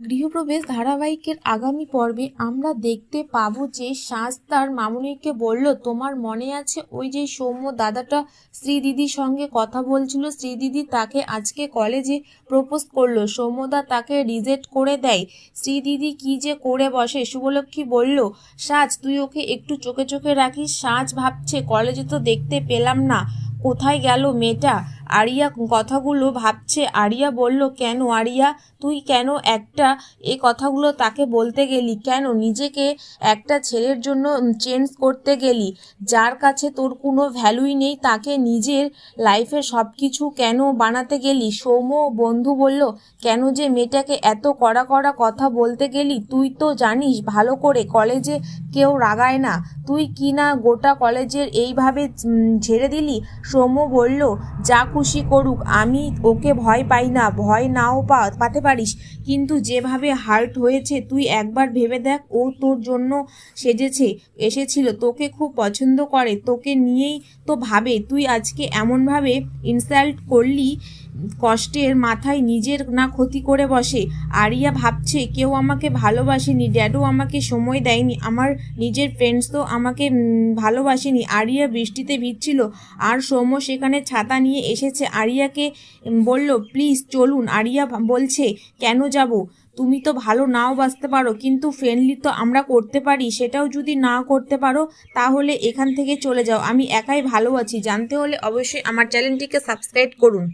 গৃহপ্রবেশ ধারাবাহিকের আগামী পর্বে আমরা দেখতে পাবো যে সাজ তার মামুনিকে বলল, তোমার মনে আছে ওই যে সৌম্য দাদাটা শ্রীদিদির সঙ্গে কথা বলছিল, শ্রীদিদি তাকে আজকে কলেজে প্রপোজ করলো, সৌম্যদা তাকে রিজেক্ট করে দেয়। শ্রীদিদি কি যে করে বসে। শুভলক্ষ্মী বলল, সাজ তুই ওকে একটু চোখে চোখে রাখিস। সাজ ভাবছে কলেজে তো দেখতে পেলাম না, কোথায় গেল মেয়েটা। আরিয়া কথাগুলো ভাবছে। আরিয়া বলল, কেন আরিয়া, তুই কেন এ কথাগুলো তাকে বলতে গেলি? কেন নিজেকে একটা ছেলের জন্য চেঞ্জ করতে গেলি? যার কাছে তোর কোনো ভ্যালুই নেই তাকে নিজের লাইফের সব কিছু কেন বানাতে গেলি? সৌম্য বন্ধু বলল, কেন যে মেয়েটাকে এত কড়া কড়া কথা বলতে গেলি? তুই তো জানিস ভালো করে কলেজে কেউ রাগায় না, তুই কি না গোটা কলেজের এইভাবে ঝেড়ে দিলি? সৌম্য বলল, যা খুশি করুক, আমি ওকে ভয় পাই না। ভয় নাও পাতে পারিস, কিন্তু যেভাবে হার্ট হয়েছে তুই একবার ভেবে দেখ। ও তোর জন্য এসেছিল, তোকে খুব পছন্দ করে, তোকে নিয়েই তো ভাবে। তুই আজকে এমনভাবে ইনসাল্ট করলি, কষ্টের মাথায় নিজের না ক্ষতি করে বসে। আরিয়া ভাবছে, কেউ আমাকে ভালোবাসেনি, ড্যাডও আমাকে সময় দেয়নি, আমার নিজের ফ্রেন্ডসও আমাকে ভালোবাসেনি। আরিয়া বৃষ্টিতে ভিজছিল আর সৌম্য সেখানে ছাতা নিয়ে এসেছে। আরিয়াকে বলল, প্লিজ চলুন। আরিয়া বলছে, কেন যাব? তুমি তো ভালো নাও বাসতে পারো, কিন্তু ফ্রেন্ডলি তো আমরা করতে পারি। সেটাও যদি না করতে পারো তাহলে এখান থেকে চলে যাও, আমি একাই ভালো আছি। জানতে হলে অবশ্যই আমার চ্যানেলটিকে সাবস্ক্রাইব করুন।